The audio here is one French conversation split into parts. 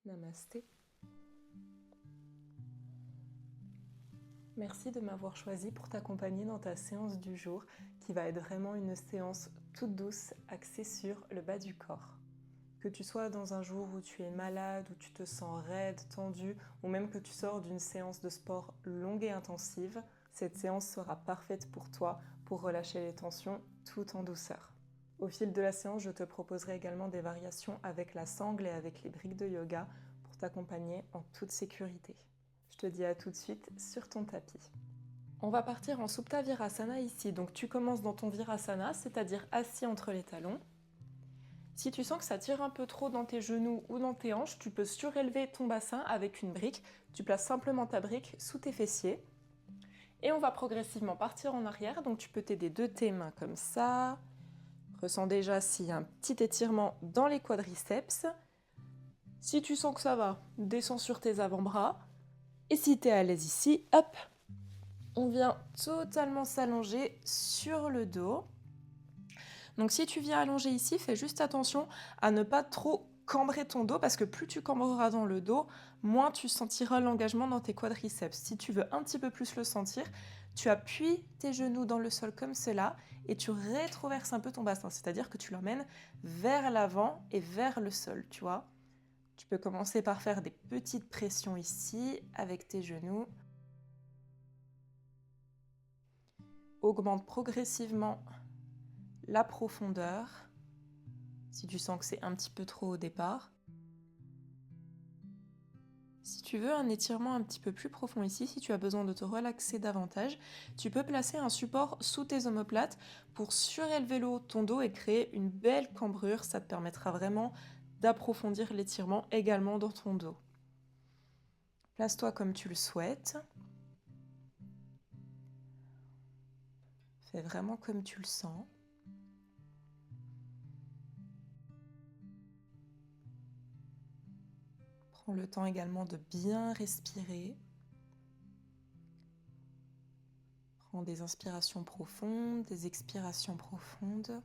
Namasté. Merci de m'avoir choisi pour t'accompagner dans ta séance du jour qui va être vraiment une séance toute douce axée sur le bas du corps. Que tu sois dans un jour où tu es malade, où tu te sens raide, tendu, ou même que tu sors d'une séance de sport longue et intensive, cette séance sera parfaite pour toi pour relâcher les tensions tout en douceur. Au fil de la séance, je te proposerai également des variations avec la sangle et avec les briques de yoga pour t'accompagner en toute sécurité. Je te dis à tout de suite sur ton tapis. On va partir en Supta Virasana ici. Donc tu commences dans ton Virasana, c'est-à-dire assis entre les talons. Si tu sens que ça tire un peu trop dans tes genoux ou dans tes hanches, tu peux surélever ton bassin avec une brique. Tu places simplement ta brique sous tes fessiers. Et on va progressivement partir en arrière. Donc tu peux t'aider de tes mains comme ça. Ressens déjà s'il y a un petit étirement dans les quadriceps. Si tu sens que ça va, descends sur tes avant-bras. Et si tu es à l'aise ici, hop, on vient totalement s'allonger sur le dos. Donc si tu viens allonger ici, fais juste attention à ne pas trop cambrer ton dos parce que plus tu cambreras dans le dos, moins tu sentiras l'engagement dans tes quadriceps. Si tu veux un petit peu plus le sentir, tu appuies tes genoux dans le sol comme cela et tu rétroverses un peu ton bassin, c'est-à-dire que tu l'emmènes vers l'avant et vers le sol, tu vois. Tu peux commencer par faire des petites pressions ici avec tes genoux. Augmente progressivement la profondeur, si tu sens que c'est un petit peu trop au départ. Si tu veux un étirement un petit peu plus profond ici, si tu as besoin de te relaxer davantage, tu peux placer un support sous tes omoplates pour surélever le haut de ton dos et créer une belle cambrure. Ça te permettra vraiment d'approfondir l'étirement également dans ton dos. Place-toi comme tu le souhaites. Fais vraiment comme tu le sens. Prends le temps également de bien respirer. Prends des inspirations profondes, des expirations profondes.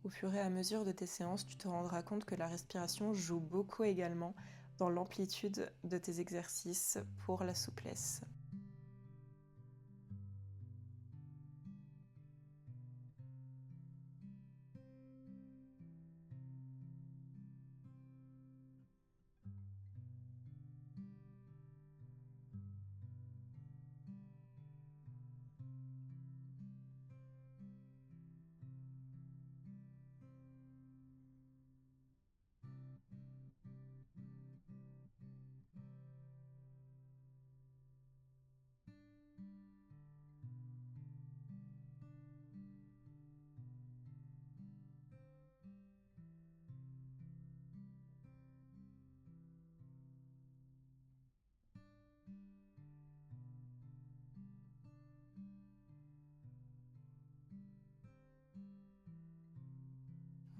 Au fur et à mesure de tes séances, tu te rendras compte que la respiration joue beaucoup également dans l'amplitude de tes exercices pour la souplesse.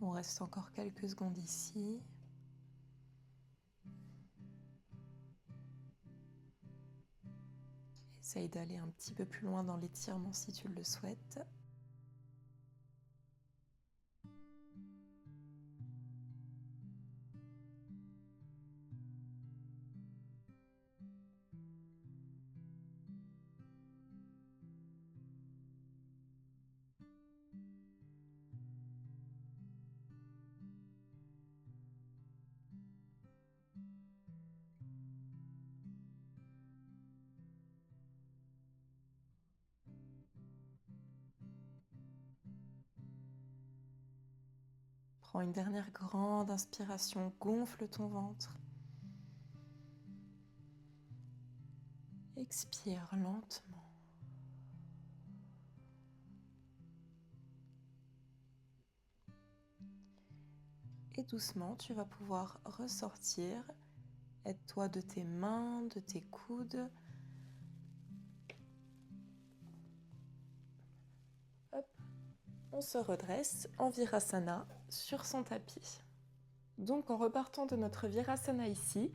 On reste encore quelques secondes ici. Essaye d'aller un petit peu plus loin dans l'étirement si tu le souhaites. Prends une dernière grande inspiration, gonfle ton ventre. Expire lentement. Et doucement, tu vas pouvoir ressortir. Aide-toi de tes mains, de tes coudes. Hop. On se redresse en Virasana sur son tapis. Donc en repartant de notre Virasana ici,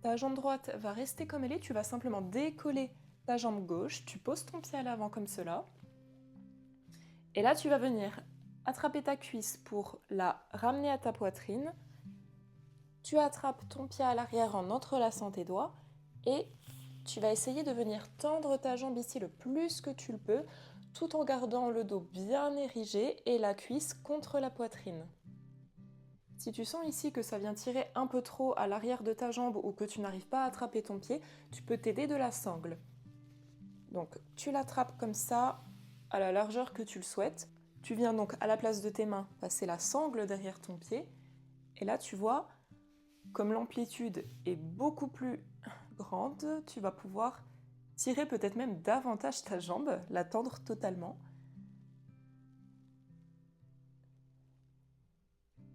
ta jambe droite va rester comme elle est, tu vas simplement décoller ta jambe gauche, tu poses ton pied à l'avant comme cela. Et là, tu vas venir attraper ta cuisse pour la ramener à ta poitrine. Tu attrapes ton pied à l'arrière en entrelaçant tes doigts et tu vas essayer de venir tendre ta jambe ici le plus que tu le peux, tout en gardant le dos bien érigé et la cuisse contre la poitrine. Si tu sens ici que ça vient tirer un peu trop à l'arrière de ta jambe ou que tu n'arrives pas à attraper ton pied, tu peux t'aider de la sangle. Donc tu l'attrapes comme ça, à la largeur que tu le souhaites. Tu viens donc à la place de tes mains passer la sangle derrière ton pied. Et là tu vois, comme l'amplitude est beaucoup plus grande, tu vas pouvoir tirer peut-être même davantage ta jambe, la tendre totalement.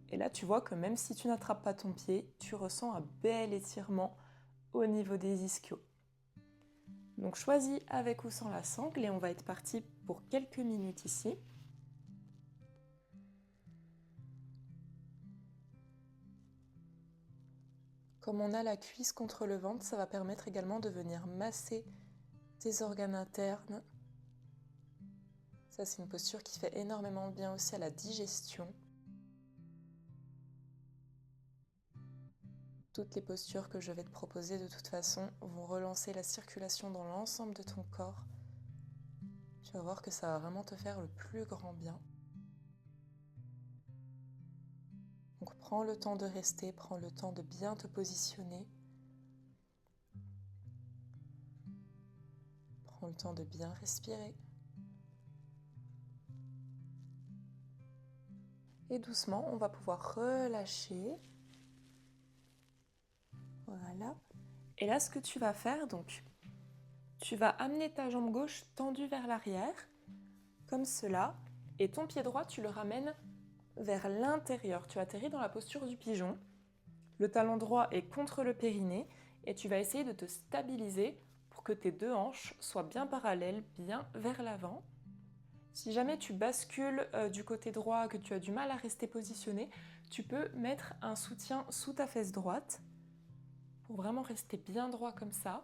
Et là, tu vois que même si tu n'attrapes pas ton pied, tu ressens un bel étirement au niveau des ischios. Donc choisis avec ou sans la sangle et on va être parti pour quelques minutes ici. Comme on a la cuisse contre le ventre, ça va permettre également de venir masser tes organes internes. Ça, c'est une posture qui fait énormément bien aussi à la digestion. Toutes les postures que je vais te proposer de toute façon vont relancer la circulation dans l'ensemble de ton corps. Tu vas voir que ça va vraiment te faire le plus grand bien. Donc prends le temps de rester, prends le temps de bien te positionner. Prends le temps de bien respirer. Et doucement, on va pouvoir relâcher. Voilà. Et là, ce que tu vas faire, donc, tu vas amener ta jambe gauche tendue vers l'arrière, comme cela, et ton pied droit, tu le ramènes vers l'intérieur. Tu atterris dans la posture du pigeon. Le talon droit est contre le périnée, et tu vas essayer de te stabiliser pour que tes deux hanches soient bien parallèles, bien vers l'avant. Si jamais tu bascules du côté droit, que tu as du mal à rester positionné, tu peux mettre un soutien sous ta fesse droite pour vraiment rester bien droit comme ça.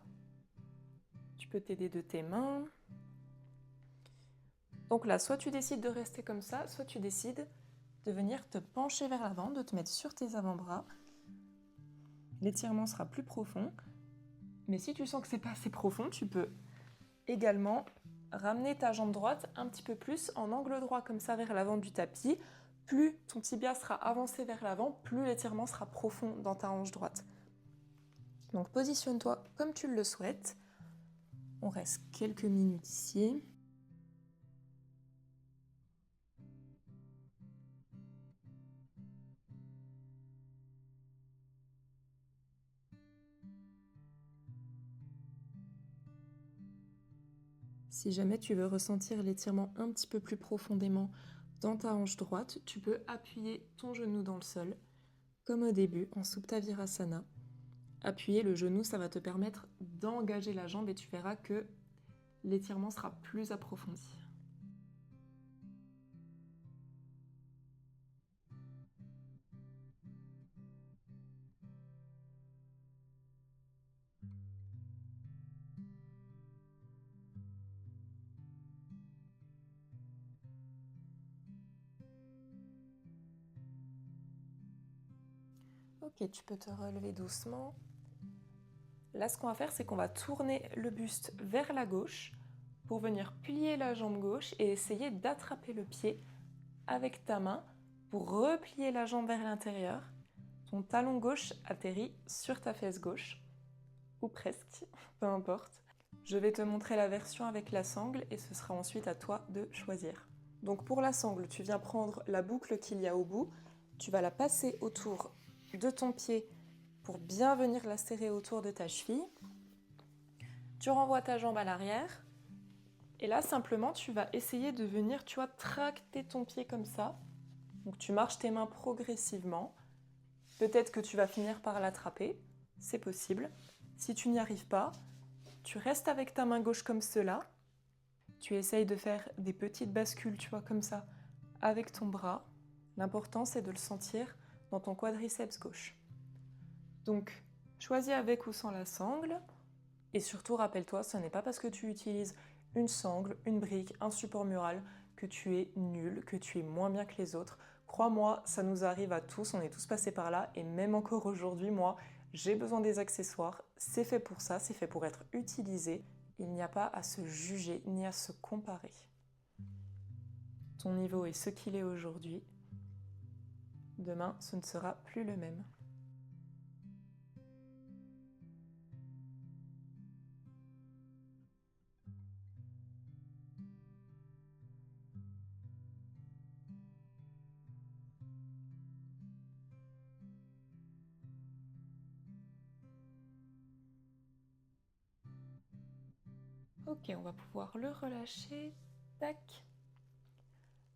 Tu peux t'aider de tes mains. Donc là, soit tu décides de rester comme ça, soit tu décides de venir te pencher vers l'avant, de te mettre sur tes avant-bras. L'étirement sera plus profond. Mais si tu sens que c'est pas assez profond, tu peux également ramener ta jambe droite un petit peu plus en angle droit comme ça vers l'avant du tapis. Plus ton tibia sera avancé vers l'avant, plus l'étirement sera profond dans ta hanche droite. Donc positionne-toi comme tu le souhaites. On reste quelques minutes ici. Si jamais tu veux ressentir l'étirement un petit peu plus profondément dans ta hanche droite, tu peux appuyer ton genou dans le sol, comme au début en Supta Virasana. Appuyer le genou, ça va te permettre d'engager la jambe et tu verras que l'étirement sera plus approfondi. Ok, tu peux te relever doucement. Là, ce qu'on va faire, c'est qu'on va tourner le buste vers la gauche pour venir plier la jambe gauche et essayer d'attraper le pied avec ta main pour replier la jambe vers l'intérieur. Ton talon gauche atterrit sur ta fesse gauche, ou presque, peu importe. Je vais te montrer la version avec la sangle et ce sera ensuite à toi de choisir. Donc pour la sangle, tu viens prendre la boucle qu'il y a au bout, tu vas la passer autour de ton pied pour bien venir la serrer autour de ta cheville. Tu renvoies ta jambe à l'arrière et là simplement tu vas essayer de venir, tu vois, tracter ton pied comme ça. Donc tu marches tes mains progressivement. Peut-être que tu vas finir par l'attraper, c'est possible. Si tu n'y arrives pas, tu restes avec ta main gauche comme cela. Tu essayes de faire des petites bascules, tu vois, comme ça, avec ton bras. L'important, c'est de le sentir dans ton quadriceps gauche. Donc, choisis avec ou sans la sangle. Et surtout, rappelle-toi, ce n'est pas parce que tu utilises une sangle, une brique, un support mural que tu es nul, que tu es moins bien que les autres. Crois-moi, ça nous arrive à tous, on est tous passés par là, et même encore aujourd'hui, moi, j'ai besoin des accessoires, c'est fait pour ça, c'est fait pour être utilisé. Il n'y a pas à se juger ni à se comparer. Ton niveau est ce qu'il est aujourd'hui. Demain, ce ne sera plus le même. Ok, on va pouvoir le relâcher. Tac.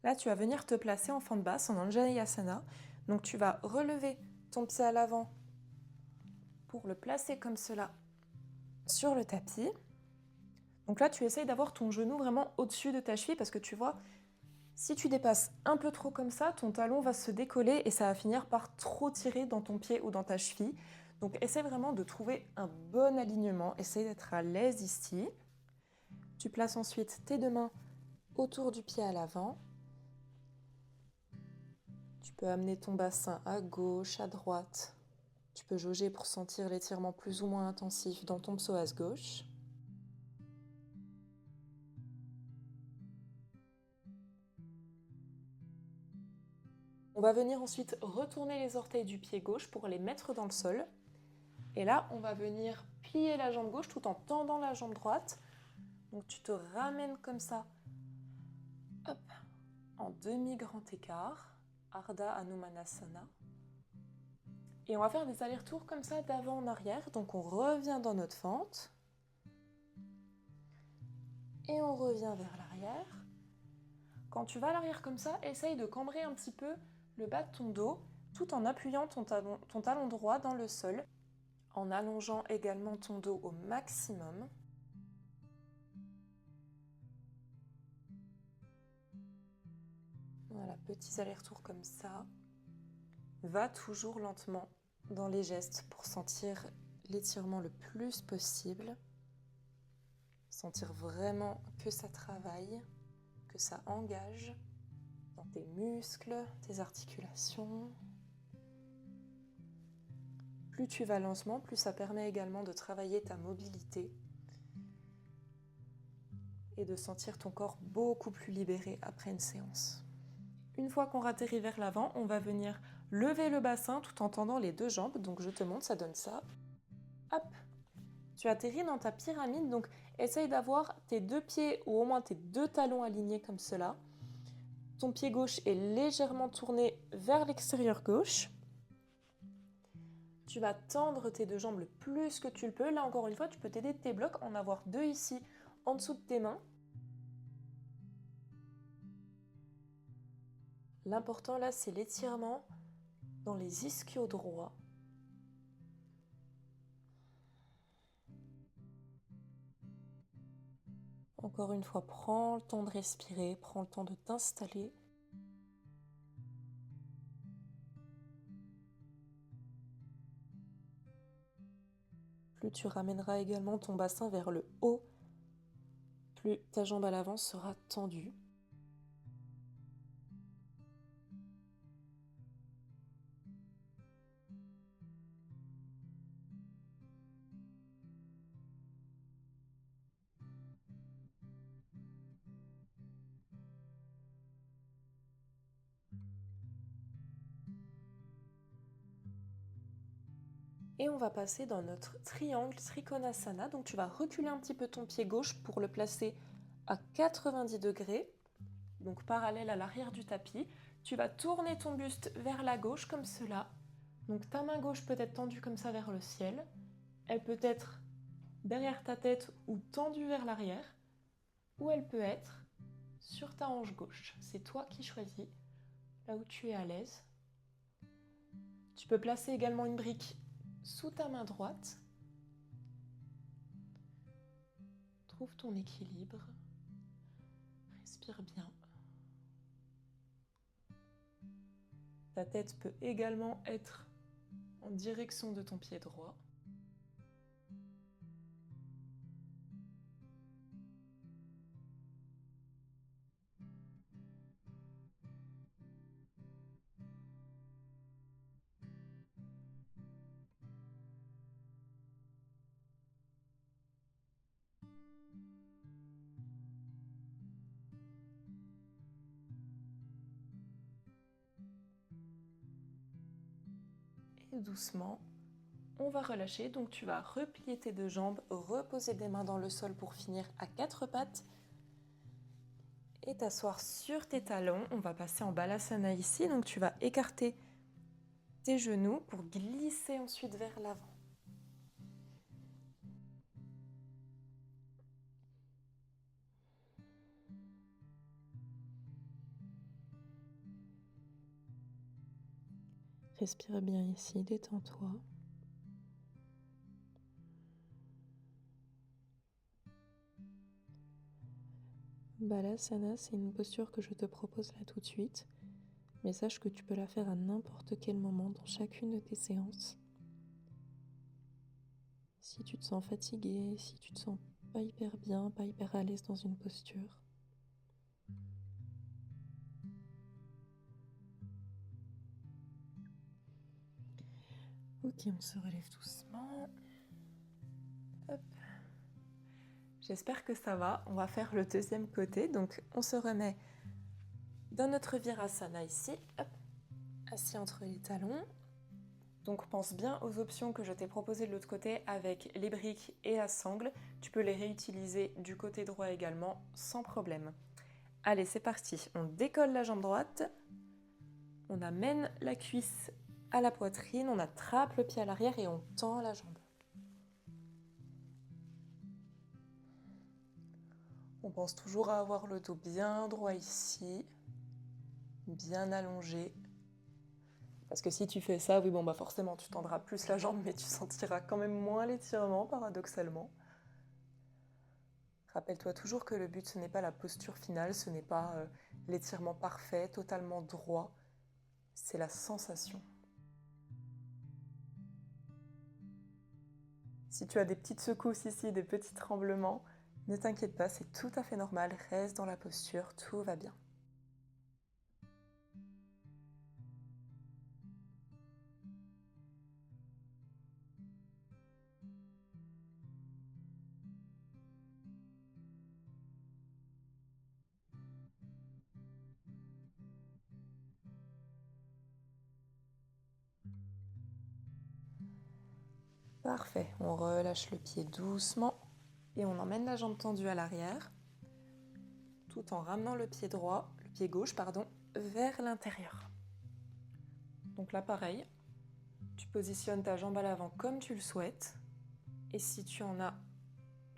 Là, tu vas venir te placer en fente basse, en Anjaneyasana. Donc, tu vas relever ton pied à l'avant pour le placer comme cela sur le tapis. Donc là, tu essayes d'avoir ton genou vraiment au-dessus de ta cheville parce que tu vois, si tu dépasses un peu trop comme ça, ton talon va se décoller et ça va finir par trop tirer dans ton pied ou dans ta cheville. Donc, essaie vraiment de trouver un bon alignement. Essaie d'être à l'aise ici. Tu places ensuite tes deux mains autour du pied à l'avant. Tu peux amener ton bassin à gauche, à droite. Tu peux jauger pour sentir l'étirement plus ou moins intensif dans ton psoas gauche. On va venir ensuite retourner les orteils du pied gauche pour les mettre dans le sol. Et là, on va venir plier la jambe gauche tout en tendant la jambe droite. Donc tu te ramènes comme ça, hop, en demi-grand écart, Ardha Hanumanasana. Et on va faire des allers-retours comme ça d'avant en arrière. Donc on revient dans notre fente. Et on revient vers l'arrière. Quand tu vas à l'arrière comme ça, essaye de cambrer un petit peu le bas de ton dos tout en appuyant ton talon droit dans le sol, en allongeant également ton dos au maximum. Voilà, petits allers-retours comme ça. Va toujours lentement dans les gestes pour sentir l'étirement le plus possible. Sentir vraiment que ça travaille, que ça engage dans tes muscles, tes articulations. Plus tu vas lentement, plus ça permet également de travailler ta mobilité et de sentir ton corps beaucoup plus libéré après une séance. Une fois qu'on atterrit vers l'avant, on va venir lever le bassin tout en tendant les deux jambes. Donc je te montre, ça donne ça. Hop, tu atterris dans ta pyramide, donc essaye d'avoir tes deux pieds ou au moins tes deux talons alignés comme cela. Ton pied gauche est légèrement tourné vers l'extérieur gauche. Tu vas tendre tes deux jambes le plus que tu le peux. Là, encore une fois, tu peux t'aider de tes blocs, en avoir deux ici en dessous de tes mains. L'important là, c'est l'étirement dans les ischios droits. Encore une fois, prends le temps de respirer, prends le temps de t'installer. Plus tu ramèneras également ton bassin vers le haut, plus ta jambe à l'avant sera tendue. Et on va passer dans notre triangle Trikonasana. Donc tu vas reculer un petit peu ton pied gauche pour le placer à 90 degrés, donc parallèle à l'arrière du tapis. Tu vas tourner ton buste vers la gauche comme cela. Donc ta main gauche peut être tendue comme ça vers le ciel. Elle peut être derrière ta tête ou tendue vers l'arrière. Ou elle peut être sur ta hanche gauche. C'est toi qui choisis là où tu es à l'aise. Tu peux placer également une brique sous ta main droite. Trouve ton équilibre. Respire bien. Ta tête peut également être en direction de ton pied droit. Et doucement, on va relâcher. Donc tu vas replier tes deux jambes, reposer des mains dans le sol pour finir à quatre pattes et t'asseoir sur tes talons. On va passer en Balasana ici. Donc tu vas écarter tes genoux pour glisser ensuite vers l'avant. Respire bien ici, détends-toi. Balasana, c'est une posture que je te propose là tout de suite, mais sache que tu peux la faire à n'importe quel moment dans chacune de tes séances. Si tu te sens fatigué, si tu te sens pas hyper bien, pas hyper à l'aise dans une posture. Ok, on se relève doucement. Hop. J'espère que ça va. On va faire le deuxième côté. Donc, on se remet dans notre Virasana ici. Hop. Assis entre les talons. Donc, pense bien aux options que je t'ai proposées de l'autre côté avec les briques et la sangle. Tu peux les réutiliser du côté droit également, sans problème. Allez, c'est parti. On décolle la jambe droite. On amène la cuisse à la poitrine. On attrape le pied à l'arrière et on tend la jambe. On pense toujours à avoir le dos bien droit ici, bien allongé. Parce que si tu fais ça, oui, bon, forcément, tu tendras plus la jambe, mais tu sentiras quand même moins l'étirement, paradoxalement. Rappelle-toi toujours que le but, ce n'est pas la posture finale, ce n'est pas l'étirement parfait, totalement droit. C'est la sensation. Si tu as des petites secousses ici, des petits tremblements, ne t'inquiète pas, c'est tout à fait normal. Reste dans la posture, tout va bien. Parfait, on relâche le pied doucement et on emmène la jambe tendue à l'arrière tout en ramenant le pied gauche, vers l'intérieur. Donc là pareil, tu positionnes ta jambe à l'avant comme tu le souhaites et si tu en as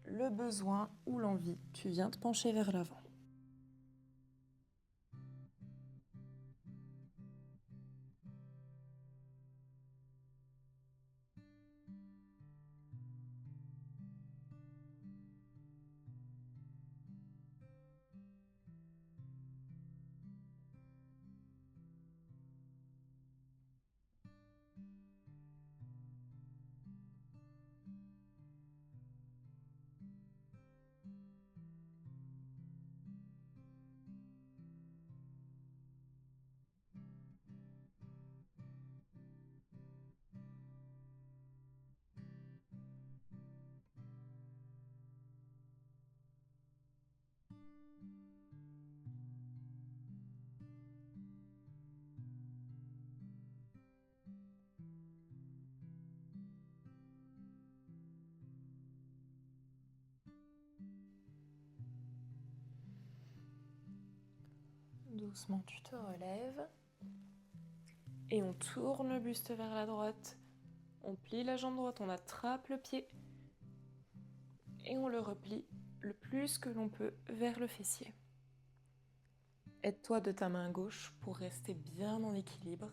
le besoin ou l'envie, tu viens te pencher vers l'avant. Doucement, tu te relèves et on tourne le buste vers la droite. On plie la jambe droite, on attrape le pied et on le replie le plus que l'on peut vers le fessier. Aide-toi de ta main gauche pour rester bien en équilibre.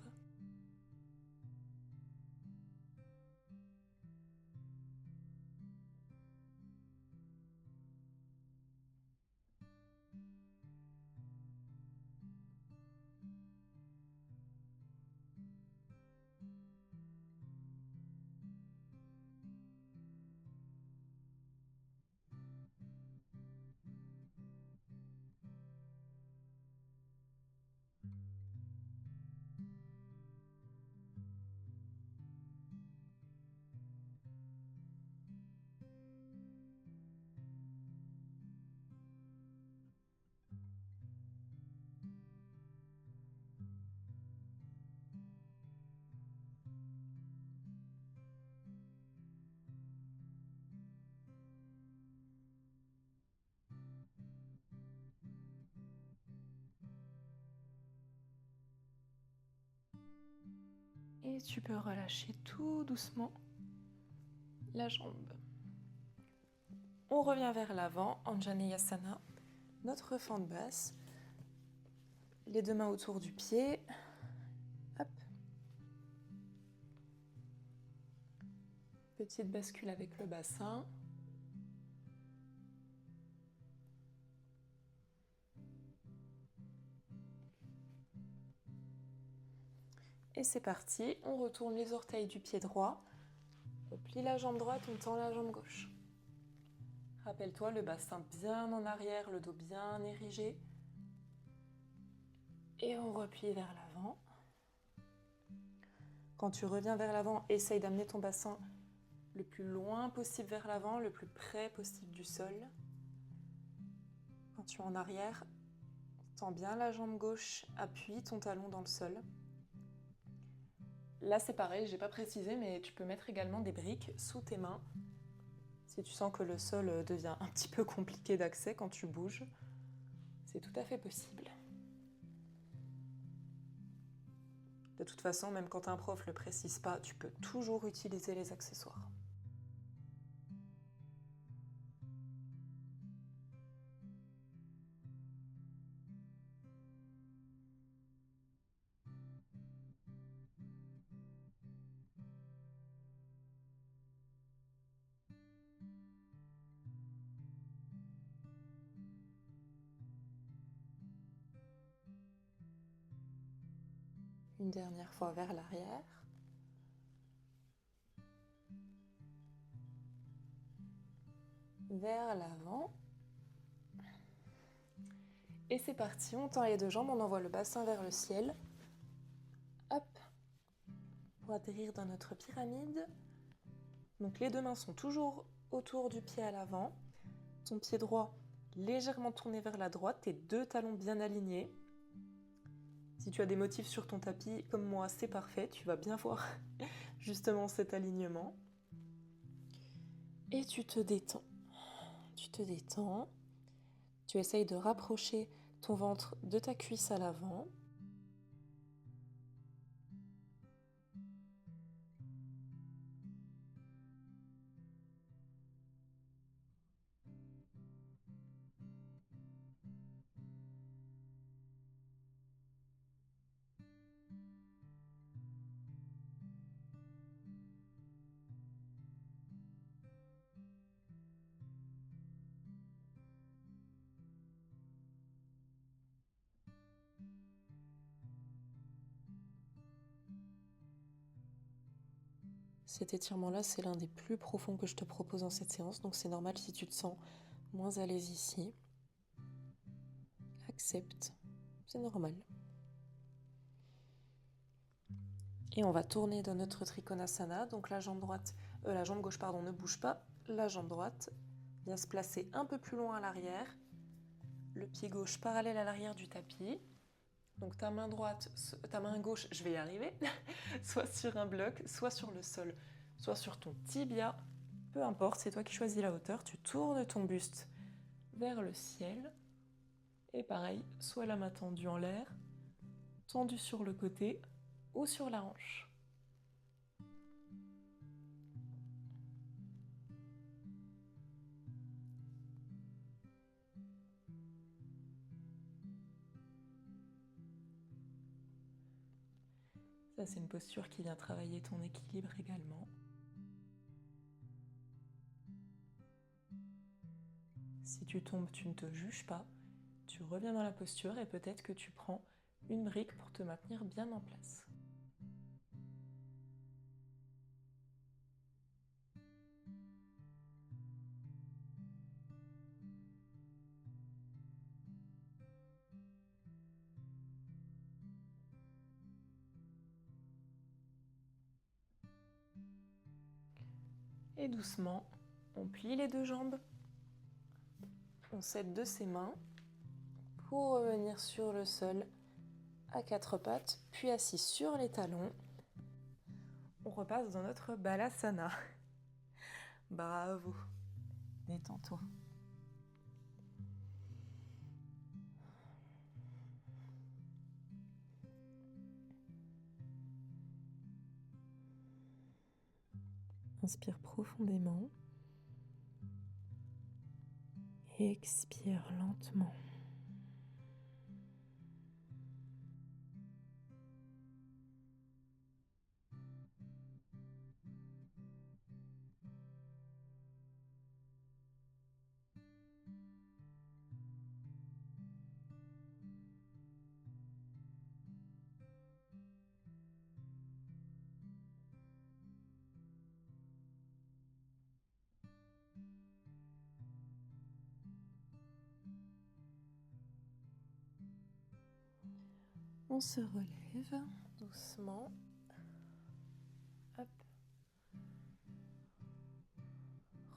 Et tu peux relâcher tout doucement la jambe. On revient vers l'avant, Anjaneyasana, notre fente basse. Les deux mains autour du pied. Hop. Petite bascule avec le bassin. Et c'est parti, on retourne les orteils du pied droit. On plie la jambe droite, on tend la jambe gauche. Rappelle-toi, le bassin bien en arrière, le dos bien érigé. Et on replie vers l'avant. Quand tu reviens vers l'avant, essaye d'amener ton bassin le plus loin possible vers l'avant, le plus près possible du sol. Quand tu es en arrière, tends bien la jambe gauche, appuie ton talon dans le sol. Là, c'est pareil, je n'ai pas précisé, mais tu peux mettre également des briques sous tes mains. Si tu sens que le sol devient un petit peu compliqué d'accès quand tu bouges, c'est tout à fait possible. De toute façon, même quand un prof ne le précise pas, tu peux toujours utiliser les accessoires. Une dernière fois vers l'arrière. Vers l'avant. Et c'est parti, on tend les deux jambes, on envoie le bassin vers le ciel. Hop, pour atterrir dans notre pyramide. Donc les deux mains sont toujours autour du pied à l'avant. Ton pied droit légèrement tourné vers la droite, tes deux talons bien alignés. Si tu as des motifs sur ton tapis, comme moi, c'est parfait, tu vas bien voir justement cet alignement. Et tu te détends. Tu te détends. Tu essayes de rapprocher ton ventre de ta cuisse à l'avant. Cet étirement-là, c'est l'un des plus profonds que je te propose dans cette séance, donc c'est normal si tu te sens moins à l'aise ici. Accepte, c'est normal. Et on va tourner dans notre Trikonasana, donc la jambe gauche ne bouge pas, la jambe droite vient se placer un peu plus loin à l'arrière, le pied gauche parallèle à l'arrière du tapis. Donc ta main gauche, je vais y arriver, soit sur un bloc, soit sur le sol, soit sur ton tibia, peu importe, c'est toi qui choisis la hauteur, tu tournes ton buste vers le ciel, et pareil, soit la main tendue en l'air, tendue sur le côté ou sur la hanche. Ça, c'est une posture qui vient travailler ton équilibre également. Si tu tombes, tu ne te juges pas. Tu reviens dans la posture et peut-être que tu prends une brique pour te maintenir bien en place. Et doucement, on plie les deux jambes. On s'aide de ses mains pour revenir sur le sol à quatre pattes, puis assis sur les talons. On repasse dans notre Balasana. Bravo. Détends-toi. Inspire profondément. Expire lentement. On se relève doucement. Hop.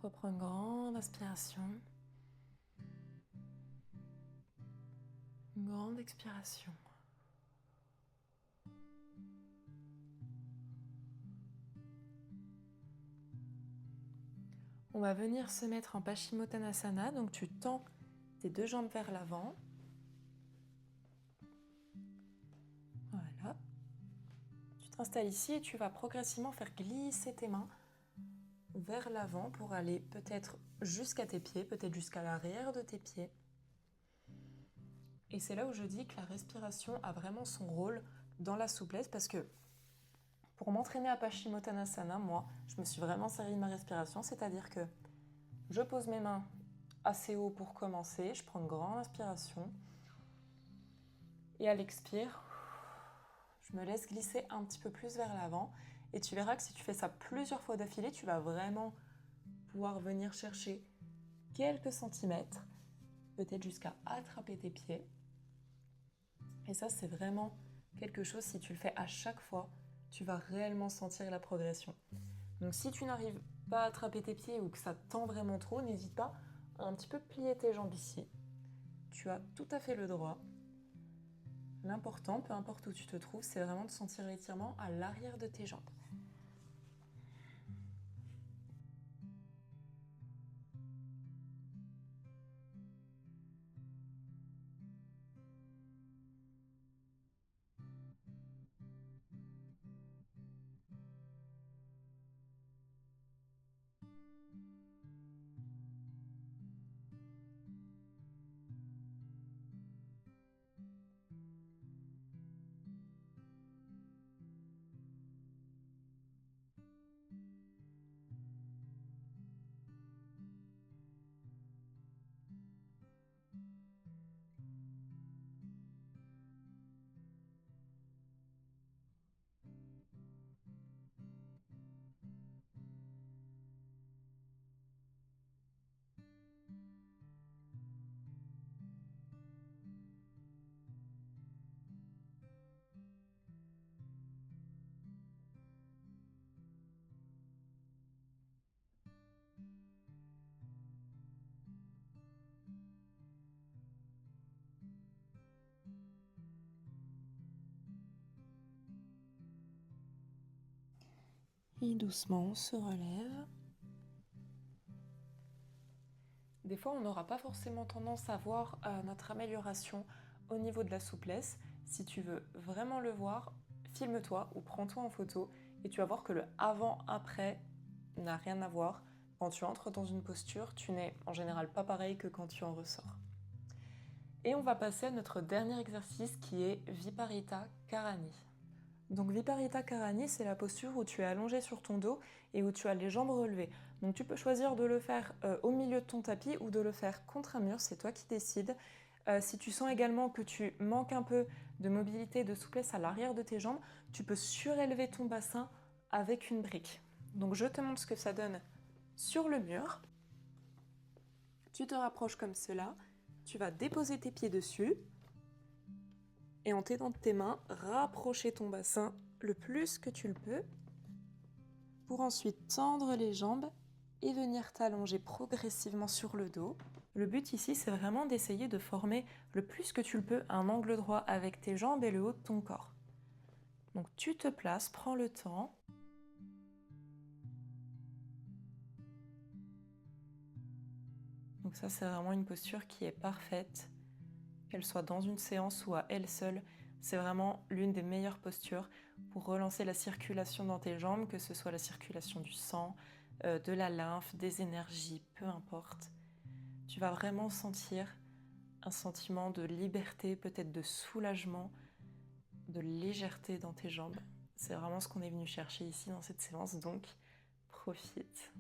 Reprends une grande inspiration. Une grande expiration. On va venir se mettre en Paschimottanasana, donc tu tends tes deux jambes vers l'avant. Voilà. Tu t'installes ici et tu vas progressivement faire glisser tes mains vers l'avant pour aller peut-être jusqu'à tes pieds, peut-être jusqu'à l'arrière de tes pieds. Et c'est là où je dis que la respiration a vraiment son rôle dans la souplesse parce que pour m'entraîner à Paschimottanasana, moi, je me suis vraiment servi de ma respiration, c'est-à-dire que je pose mes mains assez haut pour commencer, je prends une grande inspiration et à l'expire, je me laisse glisser un petit peu plus vers l'avant et tu verras que si tu fais ça plusieurs fois d'affilée, tu vas vraiment pouvoir venir chercher quelques centimètres, peut-être jusqu'à attraper tes pieds. Et ça, c'est vraiment quelque chose, si tu le fais à chaque fois, tu vas réellement sentir la progression. Donc si tu n'arrives pas à attraper tes pieds ou que ça tend vraiment trop, n'hésite pas à un petit peu plier tes jambes ici. Tu as tout à fait le droit. L'important, peu importe où tu te trouves, c'est vraiment de sentir l'étirement à l'arrière de tes jambes. Et doucement, on se relève. Des fois, on n'aura pas forcément tendance à voir notre amélioration au niveau de la souplesse. Si tu veux vraiment le voir, filme-toi ou prends-toi en photo et tu vas voir que le avant-après n'a rien à voir. Quand tu entres dans une posture, tu n'es en général pas pareil que quand tu en ressors. Et on va passer à notre dernier exercice qui est Viparita Karani. Donc Viparita Karani, c'est la posture où tu es allongé sur ton dos et où tu as les jambes relevées. Donc tu peux choisir de le faire au milieu de ton tapis ou de le faire contre un mur, c'est toi qui décides. Si tu sens également que tu manques un peu de mobilité et de souplesse à l'arrière de tes jambes, tu peux surélever ton bassin avec une brique. Donc je te montre ce que ça donne sur le mur. Tu te rapproches comme cela, tu vas déposer tes pieds dessus et en t'aidant de tes mains, rapprocher ton bassin le plus que tu le peux pour ensuite tendre les jambes et venir t'allonger progressivement sur le dos. Le but ici, c'est vraiment d'essayer de former le plus que tu le peux un angle droit avec tes jambes et le haut de ton corps. Donc tu te places, prends le temps. Donc ça, c'est vraiment une posture qui est parfaite. Qu'elle soit dans une séance ou à elle seule, c'est vraiment l'une des meilleures postures pour relancer la circulation dans tes jambes, que ce soit la circulation du sang, de la lymphe, des énergies, peu importe. Tu vas vraiment sentir un sentiment de liberté, peut-être de soulagement, de légèreté dans tes jambes. C'est vraiment ce qu'on est venu chercher ici dans cette séance, donc profite.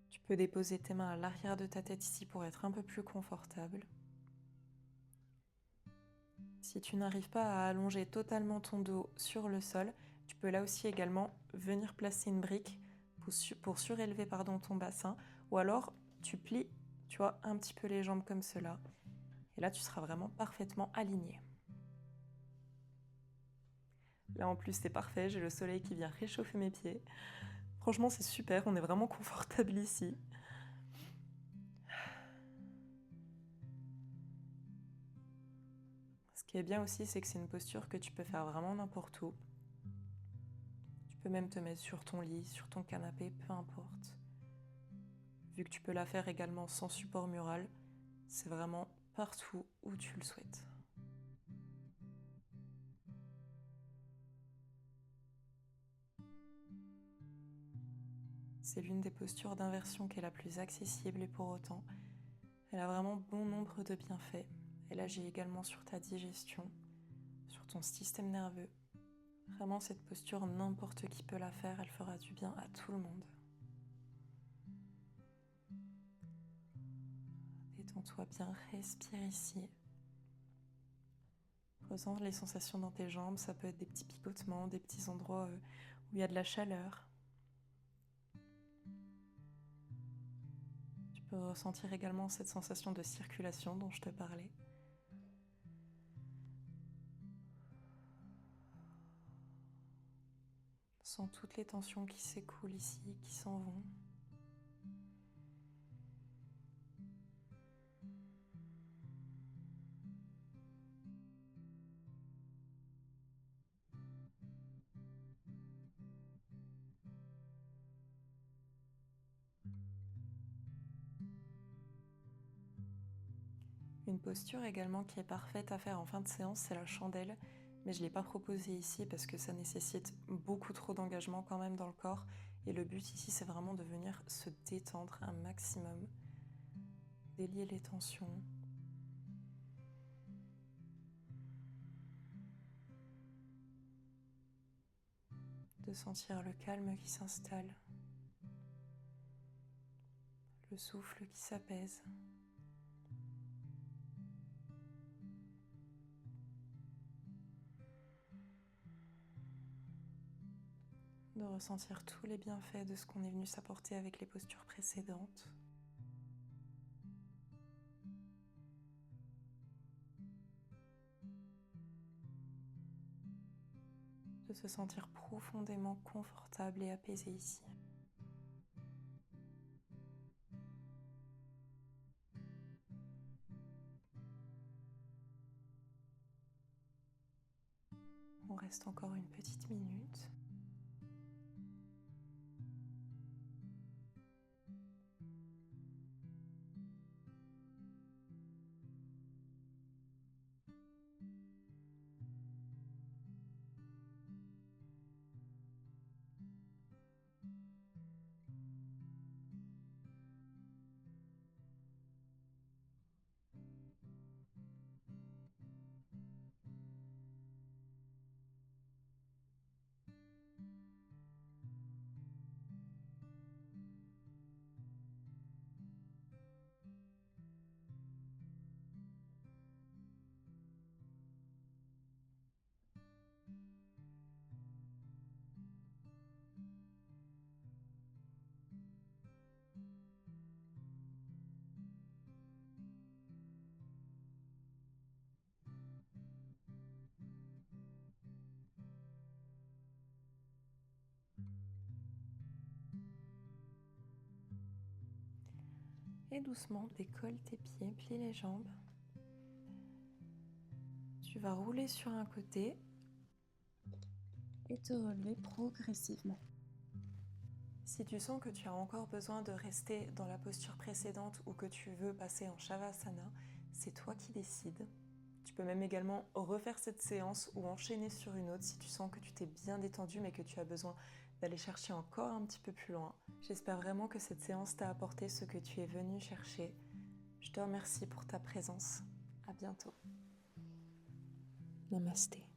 Tu peux déposer tes mains à l'arrière de ta tête ici pour être un peu plus confortable. Si tu n'arrives pas à allonger totalement ton dos sur le sol, tu peux là aussi également venir placer une brique pour surélever ton bassin, ou alors tu plies, tu vois, un petit peu les jambes comme cela. Et là, tu seras vraiment parfaitement aligné. Là, en plus, c'est parfait, j'ai le soleil qui vient réchauffer mes pieds. Franchement, c'est super, on est vraiment confortable ici. Ce qui est bien aussi, c'est que c'est une posture que tu peux faire vraiment n'importe où. Tu peux même te mettre sur ton lit, sur ton canapé, peu importe. Vu que tu peux la faire également sans support mural, c'est vraiment partout où tu le souhaites. C'est l'une des postures d'inversion qui est la plus accessible et pour autant, elle a vraiment bon nombre de bienfaits. Elle agit également sur ta digestion, sur ton système nerveux. Vraiment, cette posture, n'importe qui peut la faire, elle fera du bien à tout le monde. Détends-toi bien, respire ici. Ressens les sensations dans tes jambes, ça peut être des petits picotements, des petits endroits où il y a de la chaleur. Tu peux ressentir également cette sensation de circulation dont je te parlais. Sens toutes les tensions qui s'écoulent ici, qui s'en vont. Une posture également qui est parfaite à faire en fin de séance, c'est la chandelle. Mais je ne l'ai pas proposée ici parce que ça nécessite beaucoup trop d'engagement quand même dans le corps. Et le but ici, c'est vraiment de venir se détendre un maximum, délier les tensions. De sentir le calme qui s'installe, le souffle qui s'apaise. De ressentir tous les bienfaits de ce qu'on est venu s'apporter avec les postures précédentes. De se sentir profondément confortable et apaisé ici. On reste encore une petite minute. Et doucement, décolle tes pieds, plie les jambes. Tu vas rouler sur un côté et te relever progressivement. Si tu sens que tu as encore besoin de rester dans la posture précédente ou que tu veux passer en Shavasana, c'est toi qui décides. Tu peux même également refaire cette séance ou enchaîner sur une autre si tu sens que tu t'es bien détendu mais que tu as besoin d'aller chercher encore un petit peu plus loin. J'espère vraiment que cette séance t'a apporté ce que tu es venu chercher. Je te remercie pour ta présence. À bientôt. Namasté.